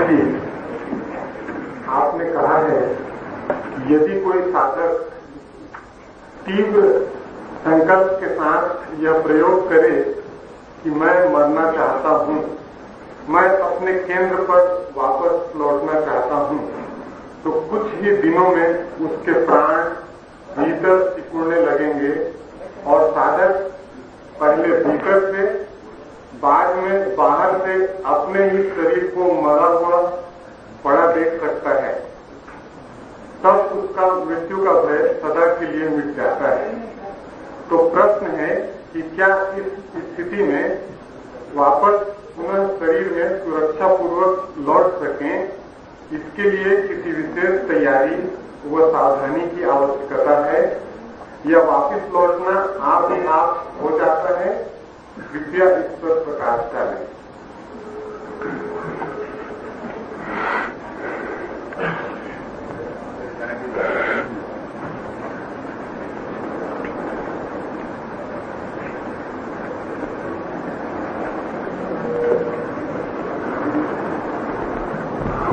जी, आपने कहा है कि यदि कोई साधक तीव्र संकल्प के साथ यह प्रयोग करे कि मैं मरना चाहता हूं, मैं अपने केंद्र पर वापस लौटना चाहता हूं, तो कुछ ही दिनों में उसके प्राण भीतर सिकुड़ने लगेंगे और साधक पहले भीतर से, बाद में बाहर से अपने ही शरीर को मरा हुआ पड़ा देख सकता है। तब उसका मृत्यु का भय सदा के लिए मिट जाता है। तो प्रश्न है कि क्या इस स्थिति में वापस पुनः शरीर में सुरक्षा पूर्वक लौट सकें, इसके लिए किसी विशेष तैयारी व सावधानी की आवश्यकता है, या वापस लौटना आप ही आप हो जाता है? कृपया इस पर प्रकाश डालें।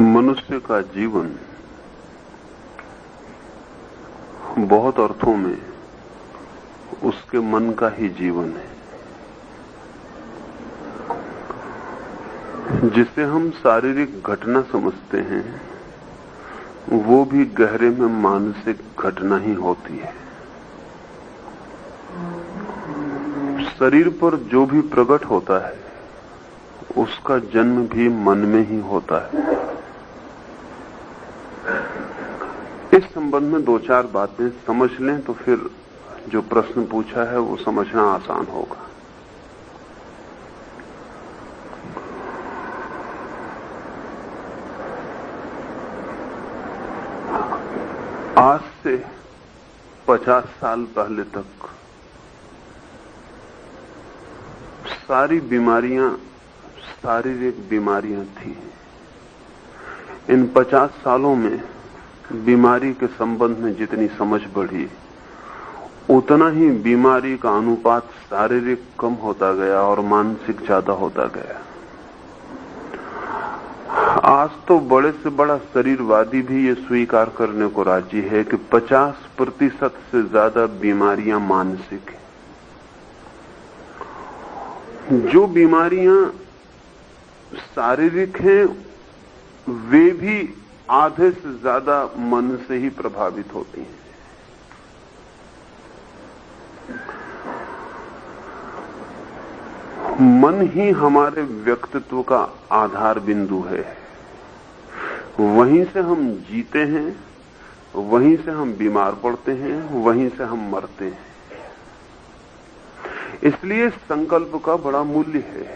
मनुष्य का जीवन बहुत अर्थों में उसके मन का ही जीवन है, जिसे हम शारीरिक घटना समझते हैं, वो भी गहरे में मानसिक घटना ही होती है। शरीर पर जो भी प्रकट होता है उसका जन्म भी मन में ही होता है। इस संबंध में दो चार बातें समझ लें तो फिर जो प्रश्न पूछा है वो समझना आसान होगा। आज से 50 साल पहले तक सारी बीमारियां शारीरिक बीमारियां थी। इन 50 सालों में बीमारी के संबंध में जितनी समझ बढ़ी, उतना ही बीमारी का अनुपात शारीरिक कम होता गया और मानसिक ज्यादा होता गया। आज तो बड़े से बड़ा शरीरवादी भी ये स्वीकार करने को राजी है कि 50% से ज्यादा बीमारियां मानसिक हैं। जो बीमारियां शारीरिक हैं वे भी आधे से ज्यादा मन से ही प्रभावित होती हैं। मन ही हमारे व्यक्तित्व का आधार बिंदु है। वहीं से हम जीते हैं, वहीं से हम बीमार पड़ते हैं, वहीं से हम मरते हैं। इसलिए संकल्प का बड़ा मूल्य है।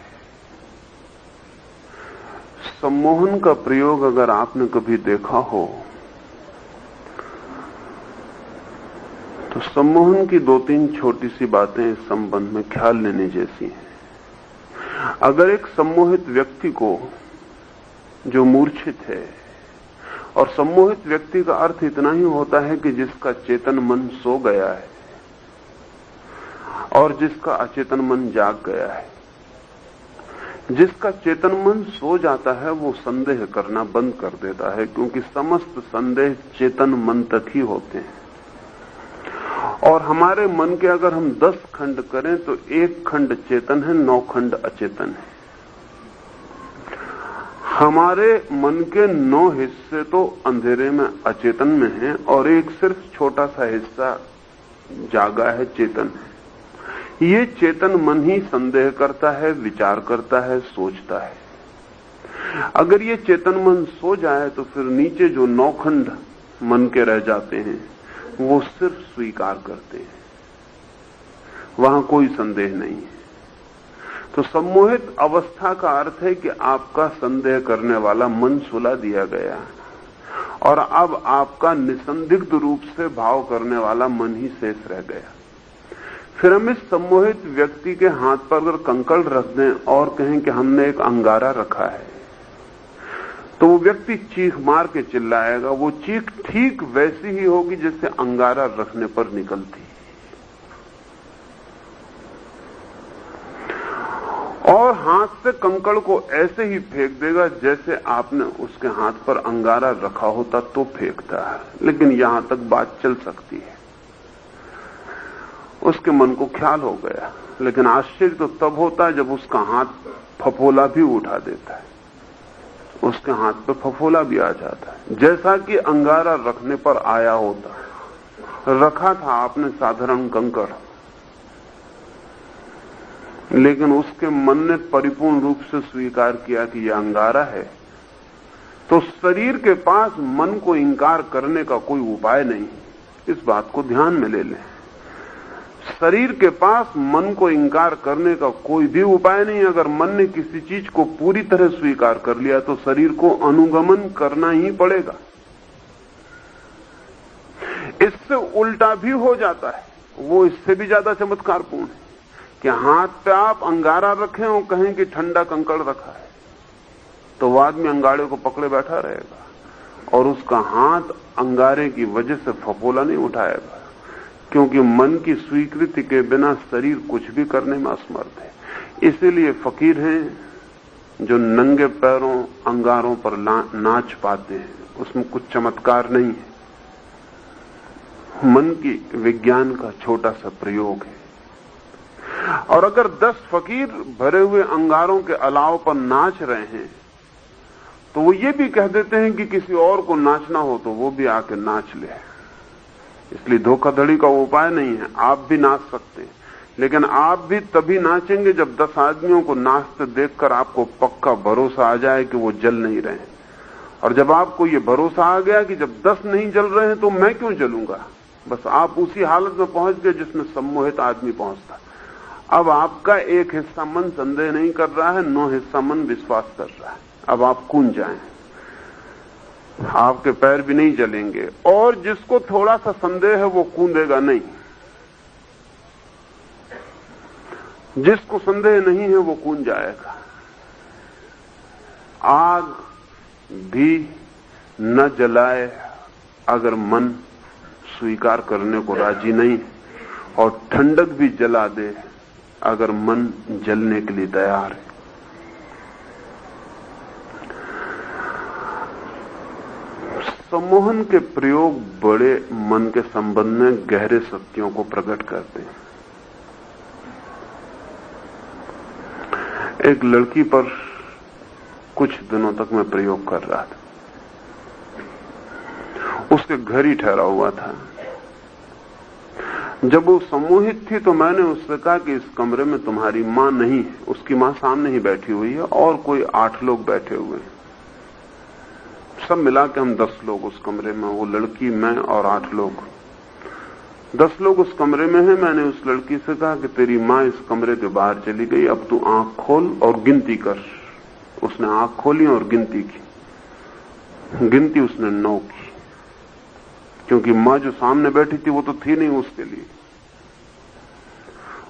सम्मोहन का प्रयोग अगर आपने कभी देखा हो तो सम्मोहन की दो तीन छोटी सी बातें इस संबंध में ख्याल लेने जैसी हैं। अगर एक सम्मोहित व्यक्ति को, जो मूर्छित है, और सम्मोहित व्यक्ति का अर्थ इतना ही होता है कि जिसका चेतन मन सो गया है और जिसका अचेतन मन जाग गया है। जिसका चेतन मन सो जाता है वो संदेह करना बंद कर देता है, क्योंकि समस्त संदेह चेतन मन तक ही होते हैं। और हमारे मन के अगर हम 10 खंड करें तो 1 खंड चेतन है, 9 खंड अचेतन है। हमारे मन के 9 हिस्से तो अंधेरे में अचेतन में हैं और एक सिर्फ छोटा सा हिस्सा जागा है, चेतन है। ये चेतन मन ही संदेह करता है, विचार करता है, सोचता है। अगर ये चेतन मन सो जाए तो फिर नीचे जो 9 खंड मन के रह जाते हैं वो सिर्फ स्वीकार करते हैं, वहां कोई संदेह नहीं है। तो सम्मोहित अवस्था का अर्थ है कि आपका संदेह करने वाला मन सुला दिया गया और अब आपका निसंदिग्ध रूप से भाव करने वाला मन ही शेष रह गया। फिर हम इस सम्मोहित व्यक्ति के हाथ पर अगर कंकड़ रख दें और कहें कि हमने एक अंगारा रखा है, तो वो व्यक्ति चीख मार के चिल्लाएगा। वो चीख ठीक वैसी ही होगी जैसे अंगारा रखने पर निकलती। और हाथ से कंकड़ को ऐसे ही फेंक देगा जैसे आपने उसके हाथ पर अंगारा रखा होता तो फेंकता है। लेकिन यहां तक बात चल सकती है। उसके मन को ख्याल हो गया, लेकिन आश्चर्य तो तब होता है जब उसका हाथ फफोला भी उठा देता है, उसके हाथ पे फफोला भी आ जाता है, जैसा कि अंगारा रखने पर आया होता है। रखा था आपने साधारण कंकड़, लेकिन उसके मन ने परिपूर्ण रूप से स्वीकार किया कि यह अंगारा है। तो शरीर के पास मन को इंकार करने का कोई उपाय नहीं। इस बात को ध्यान में ले लें। शरीर के पास मन को इंकार करने का कोई भी उपाय नहीं। अगर मन ने किसी चीज को पूरी तरह स्वीकार कर लिया तो शरीर को अनुगमन करना ही पड़ेगा। इससे उल्टा भी हो जाता है, वो इससे भी ज्यादा चमत्कारपूर्ण है कि हाथ पे आप अंगारा रखें और कहें कि ठंडा कंकड़ रखा है, तो वो आदमी अंगारे को पकड़े बैठा रहेगा और उसका हाथ अंगारे की वजह से फफोला नहीं उठाएगा, क्योंकि मन की स्वीकृति के बिना शरीर कुछ भी करने में असमर्थ है। इसीलिए फकीर हैं जो नंगे पैरों अंगारों पर नाच पाते हैं, उसमें कुछ चमत्कार नहीं है, मन की विज्ञान का छोटा सा प्रयोग है। और अगर 10 फकीर भरे हुए अंगारों के अलाव पर नाच रहे हैं तो वो ये भी कह देते हैं कि किसी और को नाचना हो तो वो भी आके नाच ले। इसलिए धोखाधड़ी का उपाय नहीं है। आप भी नाच सकते हैं, लेकिन आप भी तभी नाचेंगे जब 10 आदमियों को नाचते देखकर आपको पक्का भरोसा आ जाए कि वो जल नहीं रहे। और जब आपको ये भरोसा आ गया कि जब 10 नहीं जल रहे हैं तो मैं क्यों जलूंगा, बस आप उसी हालत में पहुंच गए जिसमें सम्मोहित आदमी पहुंचता। अब आपका एक हिस्सा मन संदेह नहीं कर रहा है, 9 हिस्सा मन विश्वास कर रहा है। अब आप कूद जाएं, आपके पैर भी नहीं जलेंगे। और जिसको थोड़ा सा संदेह है वो कूदेगा नहीं, जिसको संदेह नहीं है वो कूद जाएगा। आग भी न जलाए अगर मन स्वीकार करने को राजी नहीं, और ठंडक भी जला दे अगर मन जलने के लिए तैयार है। सम्मोहन के प्रयोग बड़े मन के संबंध में गहरे सत्यों को प्रकट करते हैं। एक लड़की पर कुछ दिनों तक मैं प्रयोग कर रहा था। उसके घर ही ठहरा हुआ था। जब वो सम्मोहित थी तो मैंने उससे कहा कि इस कमरे में तुम्हारी मां नहीं है। उसकी मां सामने ही बैठी हुई है और कोई 8 लोग बैठे हुए हैं। सब मिला के हम 10 लोग उस कमरे में, वो लड़की, मैं और 8 लोग, 10 लोग उस कमरे में हैं। मैंने उस लड़की से कहा कि तेरी मां इस कमरे के बाहर चली गई, अब तू आंख खोल और गिनती कर। उसने आंख खोली और गिनती की। गिनती उसने 9 की, क्योंकि मां जो सामने बैठी थी वो तो थी नहीं उसके लिए।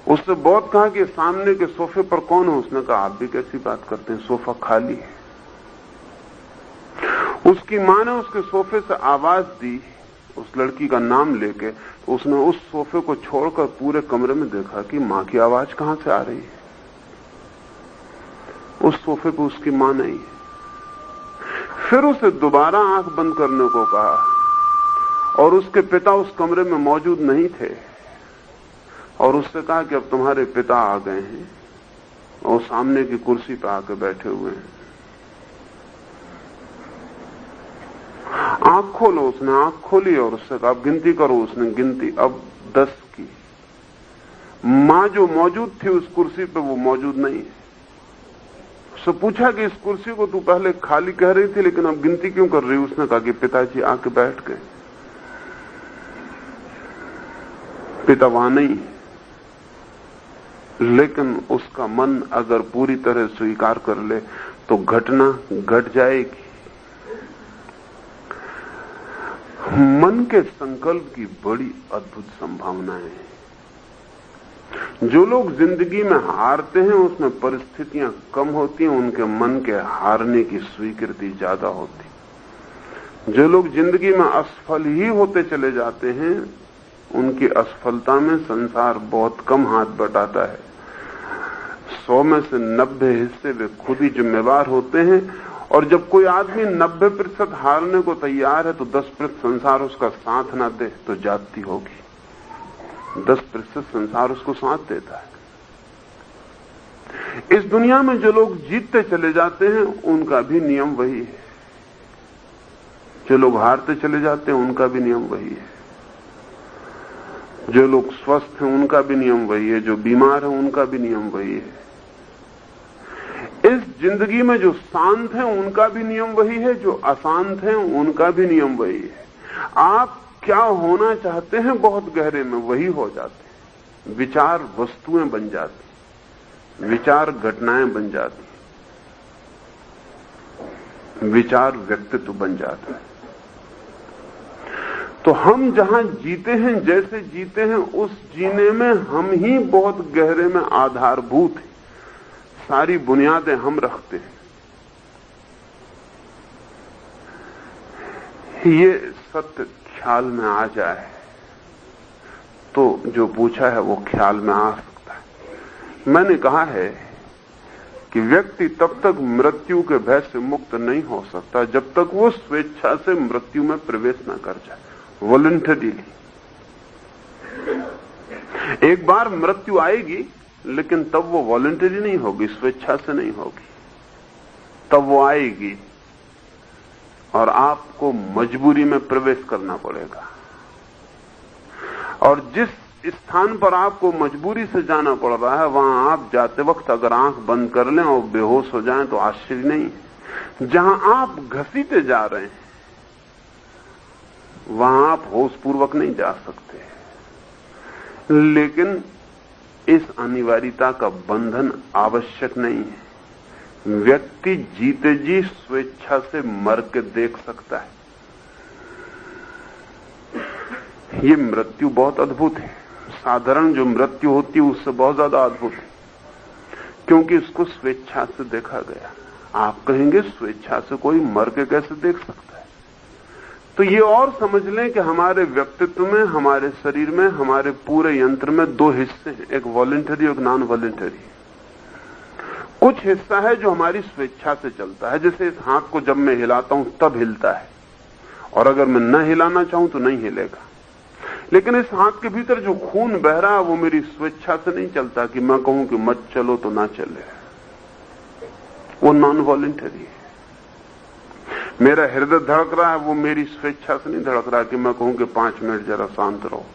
उससे बहुत कहा कि सामने के सोफे पर कौन है। उसने कहा आप भी कैसी बात करते हैं, सोफा खाली है। उसकी मां ने उसके सोफे से आवाज दी उस लड़की का नाम लेके, तो उसने उस सोफे को छोड़कर पूरे कमरे में देखा कि मां की आवाज कहां से आ रही है। उस सोफे पे उसकी मां नहीं है। फिर उसे दोबारा आंख बंद करने को कहा और उसके पिता उस कमरे में मौजूद नहीं थे, और उससे कहा कि अब तुम्हारे पिता आ गए हैं और सामने की कुर्सी पर आके बैठे हुए हैं। आंख खोलो। उसने आंख खोली और उससे कहा अब गिनती करो। उसने गिनती अब 10 की। मां जो मौजूद थी उस कुर्सी पे वो मौजूद नहीं है। उससे पूछा कि इस कुर्सी को तू पहले खाली कह रही थी लेकिन अब गिनती क्यों कर रही? उसने कहा कि पिताजी आके बैठ गए, पिता वहां नहीं है। लेकिन उसका मन अगर पूरी तरह स्वीकार कर ले तो घटना घट जाएगी। मन के संकल्प की बड़ी अद्भुत संभावनाएं हैं। जो लोग जिंदगी में हारते हैं उसमें परिस्थितियां कम होती हैं, उनके मन के हारने की स्वीकृति ज्यादा होती। जो लोग जिंदगी में असफल ही होते चले जाते हैं उनकी असफलता में संसार बहुत कम हाथ बटाता है। 100 में से 90 हिस्से वे खुद ही जिम्मेवार होते हैं। और जब कोई आदमी 90% हारने को तैयार है तो 10% संसार उसका साथ ना दे तो जाती होगी। 10% संसार उसको साथ देता है। इस दुनिया में जो लोग जीतते चले जाते हैं उनका भी नियम वही है, जो लोग हारते चले जाते हैं उनका भी नियम वही है, जो लोग स्वस्थ हैं उनका भी नियम वही है, जो बीमार हैं उनका भी नियम वही है। इस जिंदगी में जो शांत हैं उनका भी नियम वही है, जो अशांत हैं उनका भी नियम वही है। आप क्या होना चाहते हैं बहुत गहरे में वही हो जाते हैं। विचार वस्तुएं बन जाती, विचार घटनाएं बन जाती, विचार व्यक्तित्व बन जाता है। तो हम जहां जीते हैं, जैसे जीते हैं, उस जीने में हम ही बहुत गहरे में आधारभूत हैं। सारी बुनियादें हम रखते हैं। ये सत्य ख्याल में आ जाए तो जो पूछा है वो ख्याल में आ सकता है। मैंने कहा है कि व्यक्ति तब तक मृत्यु के भय से मुक्त नहीं हो सकता जब तक वो स्वेच्छा से मृत्यु में प्रवेश न कर जाए, वॉलंटरीली। एक बार मृत्यु आएगी लेकिन तब वो वॉलंटरी नहीं होगी, स्वेच्छा से नहीं होगी। तब वो आएगी और आपको मजबूरी में प्रवेश करना पड़ेगा। और जिस स्थान पर आपको मजबूरी से जाना पड़ रहा है वहां आप जाते वक्त अगर आंख बंद कर लें और बेहोश हो जाएं तो आश्चर्य नहीं है। जहां आप घसीटे जा रहे हैं वहां आप होशपूर्वक नहीं जा सकते। लेकिन इस अनिवार्यता का बंधन आवश्यक नहीं है। व्यक्ति जीते जी स्वेच्छा से मर के देख सकता है। ये मृत्यु बहुत अद्भुत है। साधारण जो मृत्यु होती है उससे बहुत ज्यादा अद्भुत है, क्योंकि इसको स्वेच्छा से देखा गया। आप कहेंगे स्वेच्छा से कोई मर के कैसे देख सकता है? तो ये और समझ लें कि हमारे व्यक्तित्व में, हमारे शरीर में, हमारे पूरे यंत्र में दो हिस्से हैं, एक वॉलंटरी और नॉन वॉलंटरी। कुछ हिस्सा है जो हमारी स्वेच्छा से चलता है, जैसे इस हाथ को जब मैं हिलाता हूं तब हिलता है, और अगर मैं न हिलाना चाहूं तो नहीं हिलेगा। लेकिन इस हाथ के भीतर जो खून बह रहा है वो मेरी स्वेच्छा से नहीं चलता कि मैं कहूं कि मत चलो तो ना चले, वो नॉन वॉलंटरी है। मेरा हृदय धड़क रहा है वो मेरी स्वेच्छा से नहीं धड़क रहा कि मैं कहूं कि 5 मिनट जरा शांत रहो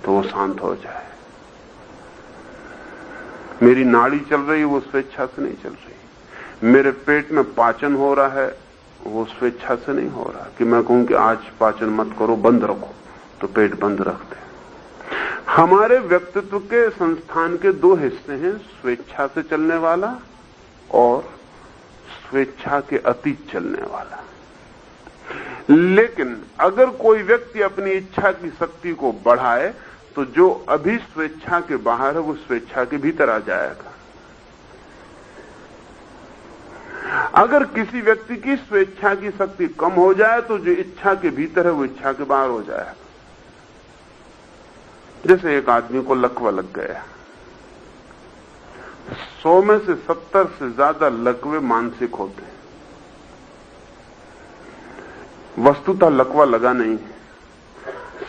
तो वो शांत हो जाए। मेरी नाड़ी चल रही है वो स्वेच्छा से नहीं चल रही। मेरे पेट में पाचन हो रहा है वो स्वेच्छा से नहीं हो रहा कि मैं कहूं कि आज पाचन मत करो, बंद रखो, तो पेट बंद रखते। हमारे व्यक्तित्व के संस्थान के दो हिस्से हैं, स्वेच्छा से चलने वाला और स्वेच्छा के अतीत चलने वाला। लेकिन अगर कोई व्यक्ति अपनी इच्छा की शक्ति को बढ़ाए तो जो अभी स्वेच्छा के बाहर है वो स्वेच्छा के भीतर आ जाएगा। अगर किसी व्यक्ति की स्वेच्छा की शक्ति कम हो जाए तो जो इच्छा के भीतर है वो इच्छा के बाहर हो जाएगा। जैसे एक आदमी को लकवा लग गया, 100 में से 70 से ज्यादा लकवे मानसिक होते हैं। वस्तुतः लकवा लगा नहीं है,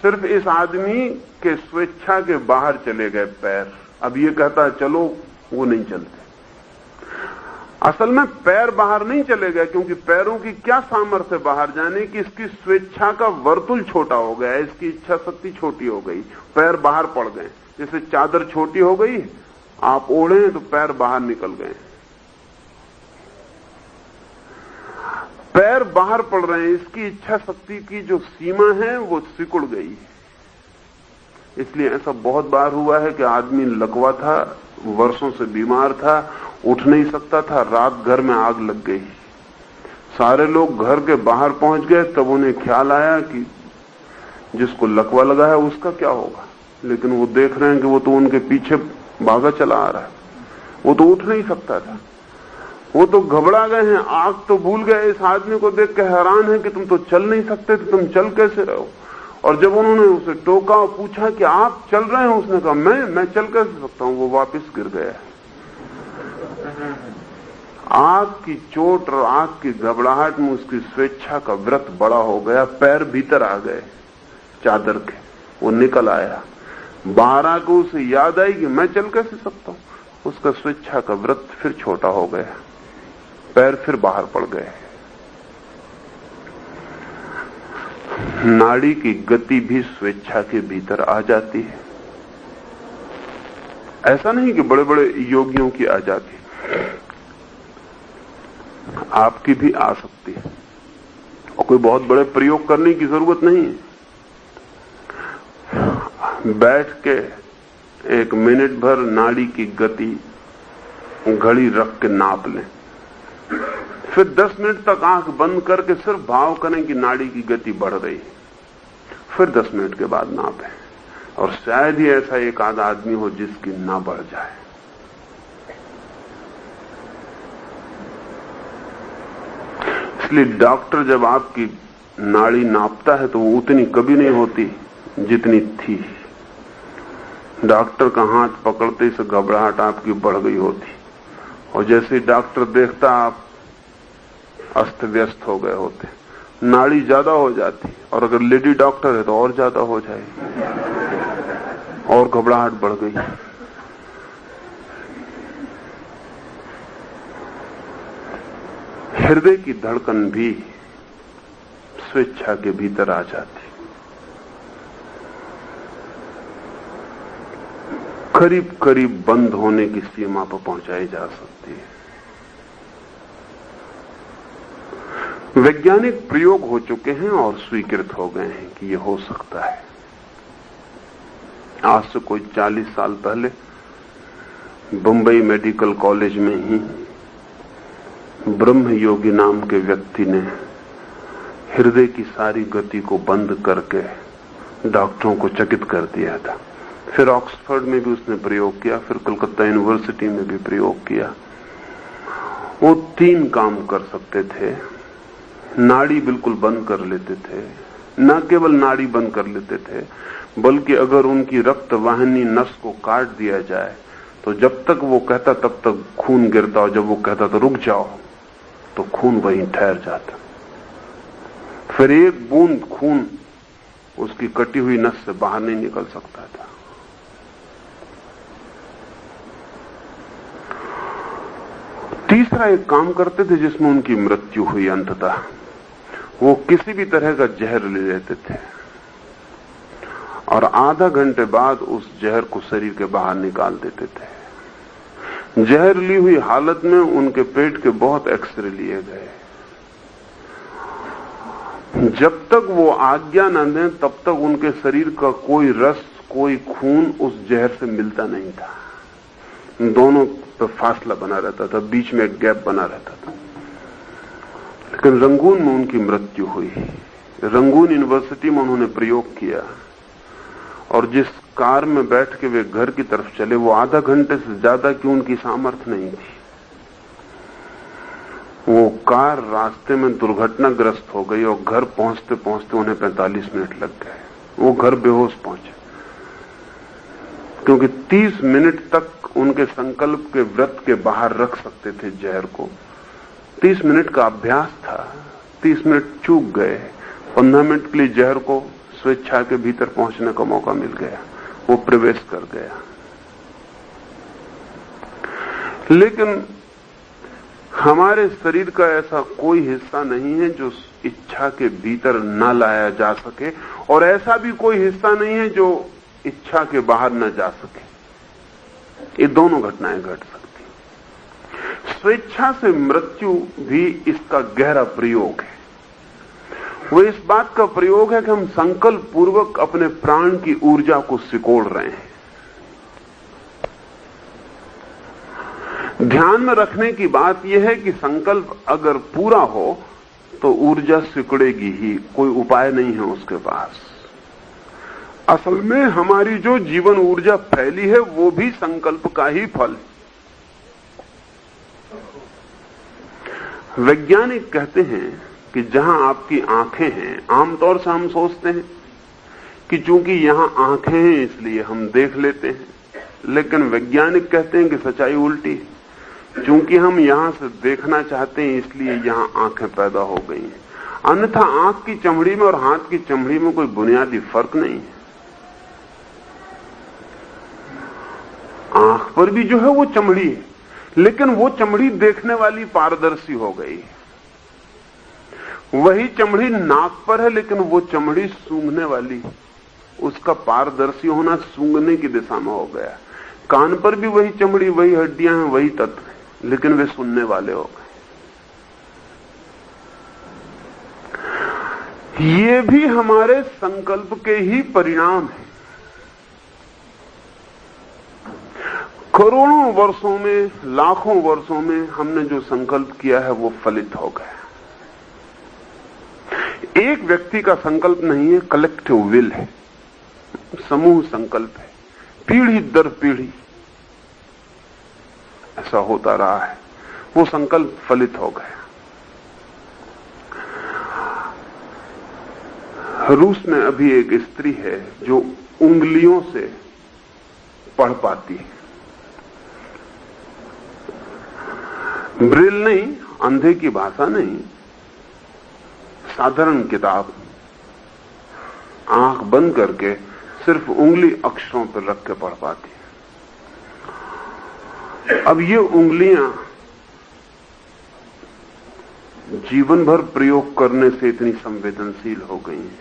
सिर्फ इस आदमी के स्वेच्छा के बाहर चले गए पैर। अब ये कहता है चलो, वो नहीं चलते। असल में पैर बाहर नहीं चले गए, क्योंकि पैरों की क्या सामर्थ्य बाहर जाने की, इसकी स्वेच्छा का वर्तुल छोटा हो गया, इसकी इच्छा शक्ति छोटी हो गई, पैर बाहर पड़ गए। जैसे चादर छोटी हो गई, आप ओढ़े तो पैर बाहर निकल गए, पैर बाहर पड़ रहे हैं। इसकी इच्छा शक्ति की जो सीमा है वो सिकुड़ गई। इसलिए ऐसा बहुत बार हुआ है कि आदमी लकवा था, वर्षों से बीमार था, उठ नहीं सकता था, रात घर में आग लग गई। सारे लोग घर के बाहर पहुंच गए, तब उन्हें ख्याल आया कि जिसको लकवा लगा है उसका क्या होगा। लेकिन वो देख रहे हैं कि वो तो उनके पीछे भागा चला आ रहा है, वो तो उठ नहीं सकता था। वो तो घबरा गए हैं, आग तो भूल गए। इस आदमी को देख के हैरान है कि तुम तो चल नहीं सकते थे, तुम चल कैसे रहे हो? और जब उन्होंने उसे टोका और पूछा कि आप चल रहे हैं, उसने कहा मैं चल कैसे सकता हूं, वो वापस गिर गया। आग की चोट और आग की घबराहट में उसकी स्वेच्छा का व्रत बड़ा हो गया, पैर भीतर आ गए चादर के, वो निकल आया। बाहर आकर उसे याद आई कि मैं चल कैसे सकता हूं। उसका स्वेच्छा का व्रत फिर छोटा हो गया, पैर फिर बाहर पड़ गए। नाड़ी की गति भी स्वेच्छा के भीतर आ जाती है। ऐसा नहीं कि बड़े बड़े योगियों की आ जाती, आपकी भी आ सकती है, और कोई बहुत बड़े प्रयोग करने की जरूरत नहीं है। बैठ के 1 मिनट भर नाड़ी की गति घड़ी रख के नाप लें, फिर 10 मिनट तक आंख बंद करके सिर्फ भाव करें कि नाड़ी की गति बढ़ रही है, फिर 10 मिनट के बाद नापें, और शायद ही ऐसा एक आधा आदमी हो जिसकी ना बढ़ जाए। इसलिए डॉक्टर जब आपकी नाड़ी नापता है तो वो उतनी कभी नहीं होती जितनी थी। डॉक्टर का हाथ पकड़ते ही से घबराहट आपकी बढ़ गई होती, और जैसे ही डॉक्टर देखता आप अस्त व्यस्त हो गए होते, नाड़ी ज्यादा हो जाती, और अगर लेडी डॉक्टर है तो और ज्यादा हो जाएगी, और घबराहट बढ़ गई। हृदय की धड़कन भी स्वेच्छा के भीतर आ जाती, करीब करीब बंद होने की सीमा पर पहुंचाई जा सकती है। वैज्ञानिक प्रयोग हो चुके हैं और स्वीकृत हो गए हैं कि यह हो सकता है। आज से कोई 40 साल पहले बंबई मेडिकल कॉलेज में ही ब्रह्म योगी नाम के व्यक्ति ने हृदय की सारी गति को बंद करके डॉक्टरों को चकित कर दिया था। फिर ऑक्सफोर्ड में भी उसने प्रयोग किया, फिर कलकत्ता यूनिवर्सिटी में भी प्रयोग किया। वो 3 काम कर सकते थे। नाड़ी बिल्कुल बंद कर लेते थे, न केवल नाड़ी बंद कर लेते थे बल्कि अगर उनकी रक्त वाहिनी नस को काट दिया जाए तो जब तक वो कहता तब तक खून गिरता, और जब वो कहता तो रुक जाओ तो खून वहीं ठहर जाता। फिर एक बूंद खून उसकी कटी हुई नस से बाहर नहीं निकल सकता था। तीसरा एक काम करते थे जिसमें उनकी मृत्यु हुई अंततः। वो किसी भी तरह का जहर ले लेते थे और आधा घंटे बाद उस जहर को शरीर के बाहर निकाल देते थे। जहर ली हुई हालत में उनके पेट के बहुत एक्सरे लिए गए। जब तक वो आज्ञा न दें तब तक उनके शरीर का कोई रस, कोई खून उस जहर से मिलता नहीं था। दोनों पर फासला बना रहता था, बीच में एक गैप बना रहता था। लेकिन रंगून में उनकी मृत्यु हुई। रंगून यूनिवर्सिटी में उन्होंने प्रयोग किया और जिस कार में बैठ के वे घर की तरफ चले वो आधा घंटे से ज्यादा की उनकी सामर्थ्य नहीं थी। वो कार रास्ते में दुर्घटनाग्रस्त हो गई और घर पहुंचते पहुंचते उन्हें 45 मिनट लग गए। वो घर बेहोश पहुंचे क्योंकि 30 मिनट तक उनके संकल्प के व्रत के बाहर रख सकते थे जहर को। 30 मिनट का अभ्यास था, 30 मिनट चूक गए। 15 मिनट के लिए जहर को स्वेच्छा के भीतर पहुंचने का मौका मिल गया, वो प्रवेश कर गया। लेकिन हमारे शरीर का ऐसा कोई हिस्सा नहीं है जो इच्छा के भीतर न लाया जा सके और ऐसा भी कोई हिस्सा नहीं है जो इच्छा के बाहर न जा सके। ये दोनों घटनाएं घट सकती। स्वेच्छा से मृत्यु भी इसका गहरा प्रयोग है। वो इस बात का प्रयोग है कि हम संकल्प पूर्वक अपने प्राण की ऊर्जा को सिकोड़ रहे हैं। ध्यान में रखने की बात यह है कि संकल्प अगर पूरा हो तो ऊर्जा सिकुड़ेगी ही, कोई उपाय नहीं है उसके पास। असल में हमारी जो जीवन ऊर्जा फैली है वो भी संकल्प का ही फल। वैज्ञानिक कहते हैं कि जहां आपकी आंखें हैं, आमतौर से हम सोचते हैं कि चूंकि यहां आंखें हैं इसलिए हम देख लेते हैं, लेकिन वैज्ञानिक कहते हैं कि सच्चाई उल्टी है। क्योंकि हम यहां से देखना चाहते हैं इसलिए यहां आंखें पैदा हो गई हैं। अन्यथा आंख की चमड़ी में और हाथ की चमड़ी में कोई बुनियादी फर्क नहीं है। आंख पर भी जो है वो चमड़ी है, लेकिन वो चमड़ी देखने वाली पारदर्शी हो गई है। वही चमड़ी नाक पर है, लेकिन वो चमड़ी सूंघने वाली, उसका पारदर्शी होना सूंघने की दिशा में हो गया। कान पर भी वही चमड़ी, वही हड्डियां हैं, वही तत्व हैं, लेकिन वे सुनने वाले हो गए। ये भी हमारे संकल्प के ही परिणाम है। करोड़ों वर्षों में, लाखों वर्षों में हमने जो संकल्प किया है वो फलित हो गया। एक व्यक्ति का संकल्प नहीं है, कलेक्टिव विल है, समूह संकल्प है, पीढ़ी दर पीढ़ी ऐसा होता रहा है। वो संकल्प फलित हो गया। रूस में अभी एक स्त्री है जो उंगलियों से पढ़ पाती है। ब्रेल नहीं, अंधे की भाषा नहीं, साधारण किताब, आंख बंद करके सिर्फ उंगली अक्षरों पर रख के पढ़ पाती है। अब ये उंगलियां जीवन भर प्रयोग करने से इतनी संवेदनशील हो गई हैं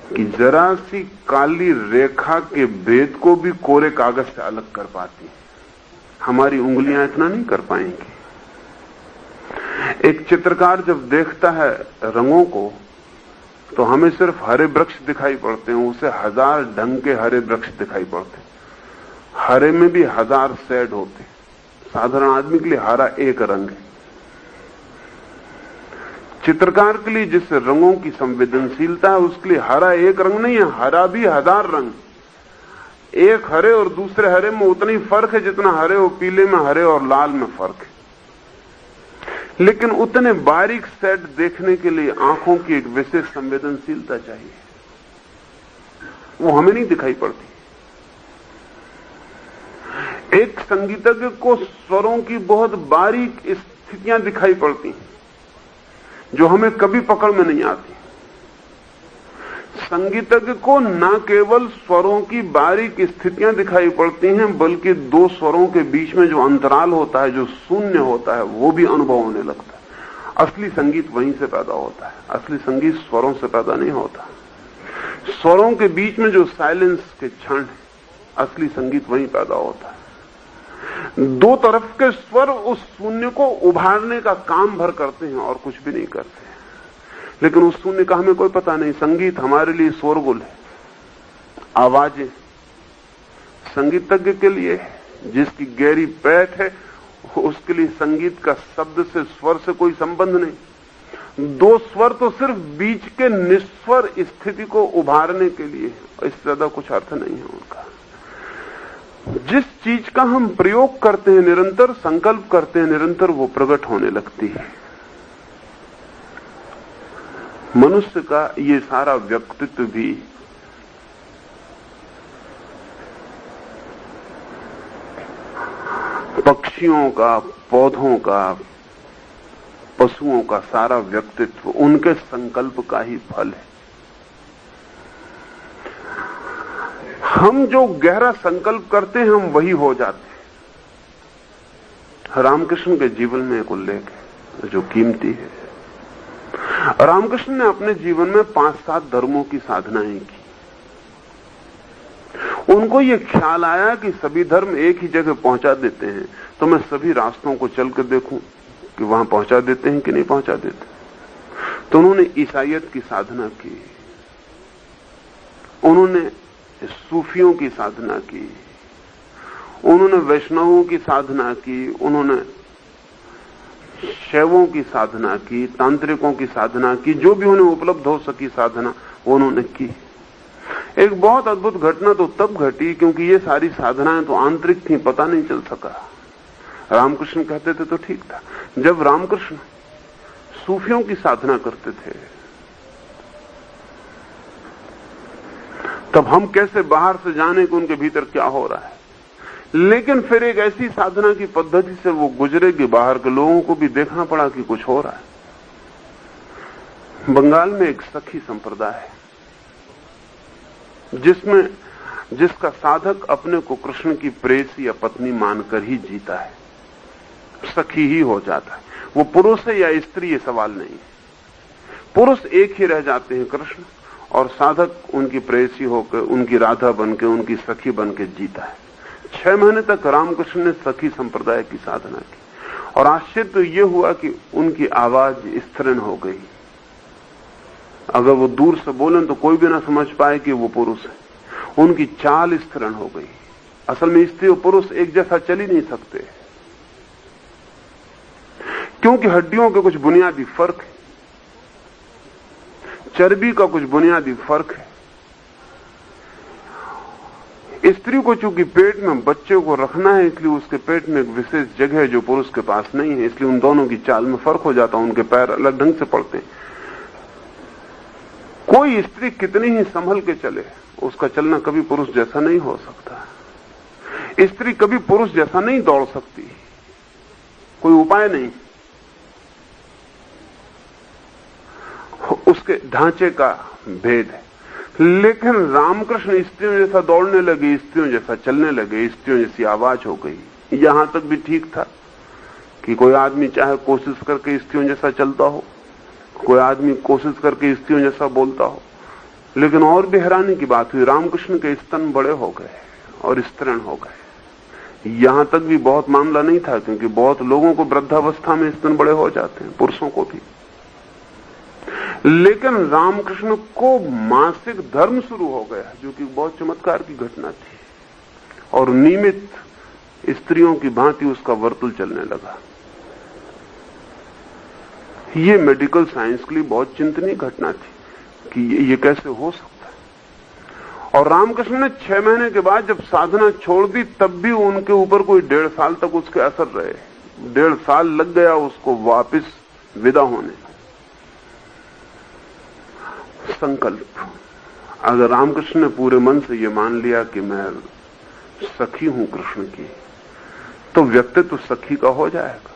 कि जरा सी काली रेखा के भेद को भी कोरे कागज से अलग कर पाती है। हमारी उंगलियां इतना नहीं कर पाएंगी। एक चित्रकार जब देखता है रंगों को तो हमें सिर्फ हरे वृक्ष दिखाई पड़ते हैं, उसे 1000 ढंग के हरे वृक्ष दिखाई पड़ते हैं। हरे में भी 1000 शेड होते हैं। साधारण आदमी के लिए हरा एक रंग है। चित्रकार के लिए जिस रंगों की संवेदनशीलता है उसके लिए हरा एक रंग नहीं है, हरा भी 1000 रंग। एक हरे और दूसरे हरे में उतना ही फर्क है जितना हरे और पीले में, हरे और लाल में फर्क है। लेकिन उतने बारीक सेट देखने के लिए आंखों की एक विशेष संवेदनशीलता चाहिए, वो हमें नहीं दिखाई पड़ती। एक संगीतज्ञ को स्वरों की बहुत बारीक स्थितियां दिखाई पड़ती जो हमें कभी पकड़ में नहीं आती। संगीतज्ञ को न केवल स्वरों की बारीक स्थितियां दिखाई पड़ती हैं, बल्कि दो स्वरों के बीच में जो अंतराल होता है, जो शून्य होता है, वो भी अनुभव होने लगता है। असली संगीत वहीं से पैदा होता है। असली संगीत स्वरों से पैदा नहीं होता। स्वरों के बीच में जो साइलेंस के क्षण है, असली संगीत वहीं पैदा होता है। दो तरफ के स्वर उस शून्य को उभारने का काम भर करते हैं और कुछ भी नहीं करते। लेकिन उस शून्य का हमें कोई पता नहीं। संगीत हमारे लिए शोरगुल है, आवाजें। संगीतज्ञ के लिए, जिसकी गहरी पैठ है, उसके लिए संगीत का शब्द से, स्वर से कोई संबंध नहीं। दो स्वर तो सिर्फ बीच के निस्वर स्थिति को उभारने के लिए, इससे ज्यादा कुछ अर्थ नहीं है उनका। जिस चीज का हम प्रयोग करते हैं निरंतर, संकल्प करते हैं निरंतर, वो प्रकट होने लगती है। मनुष्य का ये सारा व्यक्तित्व भी पक्षियों का, पौधों का, पशुओं का सारा व्यक्तित्व उनके संकल्प का ही फल है। हम जो गहरा संकल्प करते हैं, हम वही हो जाते हैं। रामकृष्ण के जीवन में एक उल्लेख है जो कीमती है। रामकृष्ण ने अपने जीवन में 5-7 धर्मों की साधनाएं की। उनको यह ख्याल आया कि सभी धर्म एक ही जगह पहुंचा देते हैं, तो मैं सभी रास्तों को चलकर देखूं कि वहां पहुंचा देते हैं कि नहीं पहुंचा देते। तो उन्होंने ईसाईयत की साधना की, उन्होंने सूफियों की साधना की, उन्होंने वैष्णवों की साधना की, उन्होंने शैवों की साधना की, तांत्रिकों की साधना की, जो भी उन्हें उपलब्ध हो सकी साधना वो उन्होंने की। एक बहुत अद्भुत घटना तो तब घटी क्योंकि ये सारी साधनाएं तो आंतरिक थी, पता नहीं चल सका। रामकृष्ण कहते थे तो ठीक था। जब रामकृष्ण सूफियों की साधना करते थे, तब हम कैसे बाहर से जाने कि उनके भीतर क्या हो रहा है। लेकिन फिर एक ऐसी साधना की पद्धति से वो गुजरे कि बाहर के लोगों को भी देखना पड़ा कि कुछ हो रहा है। बंगाल में एक सखी संप्रदाय है जिसका साधक अपने को कृष्ण की प्रेयसी या पत्नी मानकर ही जीता है, सखी ही हो जाता है। वो पुरुष है या स्त्री ये सवाल नहीं है, पुरुष एक ही रह जाते हैं कृष्ण, और साधक उनकी प्रेयसी होकर, उनकी राधा बनके, उनकी सखी बनके जीता है। 6 महीने तक रामकृष्ण ने सखी संप्रदाय की साधना की, और आश्चर्य तो ये हुआ कि उनकी आवाज स्त्रीण हो गई। अगर वो दूर से बोलें तो कोई भी ना समझ पाए कि वो पुरुष है। उनकी चाल स्त्रीण हो गई। असल में स्त्री और पुरुष एक जैसा चल ही नहीं सकते, क्योंकि हड्डियों के कुछ बुनियादी फर्क है, चर्बी का कुछ बुनियादी फर्क है। स्त्री को चूंकि पेट में बच्चे को रखना है, इसलिए उसके पेट में एक विशेष जगह है जो पुरुष के पास नहीं है, इसलिए उन दोनों की चाल में फर्क हो जाता है, उनके पैर अलग ढंग से पड़ते हैं। कोई स्त्री कितनी ही संभल के चले, उसका चलना कभी पुरुष जैसा नहीं हो सकता। स्त्री कभी पुरुष जैसा नहीं दौड़ सकती, कोई उपाय नहीं। उसके ढांचे का भेद है। लेकिन रामकृष्ण स्त्रियों जैसा दौड़ने लगे, स्त्रियों जैसा चलने लगे, स्त्रियों जैसी आवाज हो गई। यहां तक भी ठीक था कि कोई आदमी चाहे कोशिश करके स्त्रियों जैसा चलता हो, कोई आदमी कोशिश करके स्त्रियों जैसा बोलता हो, लेकिन और भी हैरानी की बात हुई, रामकृष्ण के स्तन बड़े हो गए और स्त्रीण हो गए। यहां तक भी बहुत मामला नहीं था, क्योंकि बहुत लोगों को वृद्धावस्था में स्तन बड़े हो जाते हैं, पुरुषों को भी। लेकिन रामकृष्ण को मासिक धर्म शुरू हो गया, जो कि बहुत चमत्कार की घटना थी, और नियमित स्त्रियों की भांति उसका वर्तुल चलने लगा। ये मेडिकल साइंस के लिए बहुत चिंतनीय घटना थी कि ये कैसे हो सकता है। और रामकृष्ण ने 6 महीने के बाद जब साधना छोड़ दी, तब भी उनके ऊपर कोई 1.5 साल तक उसके असर रहे। 1.5 साल लग गया उसको वापस विदा होने। संकल्प, अगर रामकृष्ण ने पूरे मन से ये मान लिया कि मैं सखी हूं कृष्ण की, तो व्यक्तित्व सखी का हो जाएगा।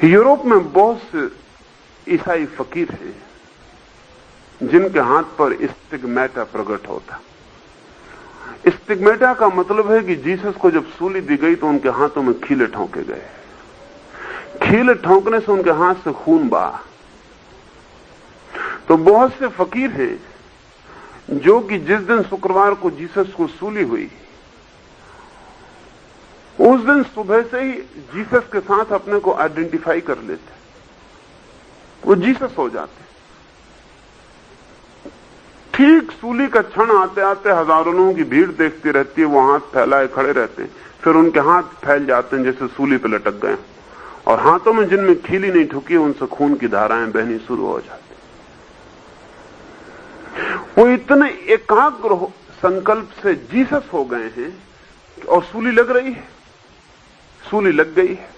यूरोप में बहुत से ईसाई फकीर हैं जिनके हाथ पर स्टिग्मेटा प्रकट होता। स्टिग्मेटा का मतलब है कि जीसस को जब सूली दी गई तो उनके हाथों में खीले ठोंके गए। खीले ठोंकने से उनके हाथ से खून बहा। तो बहुत से फकीर हैं जो कि जिस दिन शुक्रवार को जीसस को सूली हुई, उस दिन सुबह से ही जीसस के साथ अपने को आइडेंटिफाई कर लेते, वो जीसस हो जाते। ठीक सूली का क्षण आते आते हजारों लोगों की भीड़ देखती रहती है, वो हाथ फैलाए खड़े रहते हैं, फिर उनके हाथ फैल जाते हैं जैसे सूली पे लटक गए, और हाथों में जिनमें खीली नहीं ठुकी उनसे खून की धाराएं बहनी शुरू हो जाती। वो इतने एकाग्र संकल्प से जीसस हो गए हैं, और सूली लग रही है, सूली लग गई है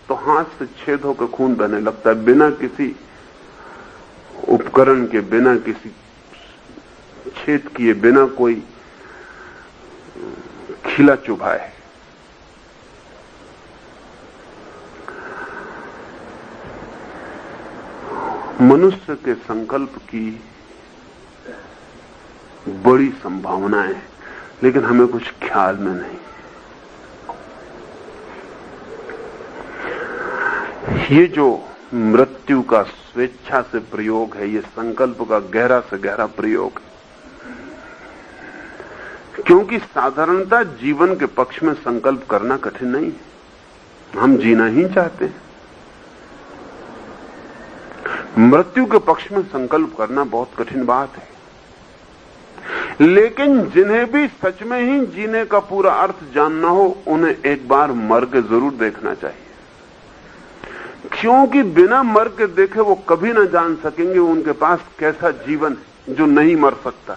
तो हाथ से छेद होकर खून बहने लगता है, बिना किसी उपकरण के, बिना किसी छेद किए, बिना कोई खिला चुभाए। मनुष्य के संकल्प की बड़ी संभावनाएं, लेकिन हमें कुछ ख्याल में नहीं। ये जो मृत्यु का स्वेच्छा से प्रयोग है, ये संकल्प का गहरा से गहरा प्रयोग है, क्योंकि साधारणतः जीवन के पक्ष में संकल्प करना कठिन नहीं है, हम जीना ही चाहते हैं। मृत्यु के पक्ष में संकल्प करना बहुत कठिन बात है, लेकिन जिन्हें भी सच में ही जीने का पूरा अर्थ जानना हो, उन्हें एक बार मर के जरूर देखना चाहिए, क्योंकि बिना मर के देखे वो कभी ना जान सकेंगे उनके पास कैसा जीवन है जो नहीं मर सकता।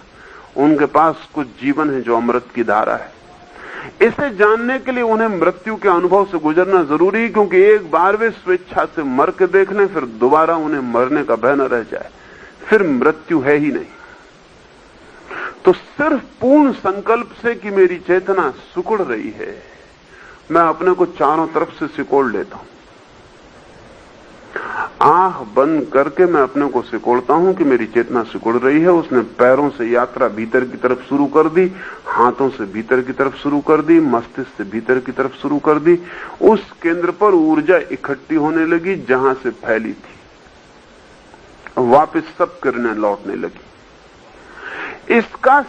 उनके पास कुछ जीवन है जो अमृत की धारा है। इसे जानने के लिए उन्हें मृत्यु के अनुभव से गुजरना जरूरी है, क्योंकि एक बार वे स्वेच्छा से मर के देख लें, फिर दोबारा उन्हें मरने का भय न रह जाए, फिर मृत्यु है ही नहीं। तो सिर्फ पूर्ण संकल्प से कि मेरी चेतना सिकुड़ रही है, मैं अपने को चारों तरफ से सिकोड़ लेता हूं। आंख बंद करके मैं अपने को सिकोड़ता हूं कि मेरी चेतना सिकुड़ रही है। उसने पैरों से यात्रा भीतर की तरफ शुरू कर दी, हाथों से भीतर की तरफ शुरू कर दी, मस्तिष्क से भीतर की तरफ शुरू कर दी। उस केंद्र पर ऊर्जा इकट्ठी होने लगी जहां से फैली थी, वापस सब किरणें लौटने लगी। इसका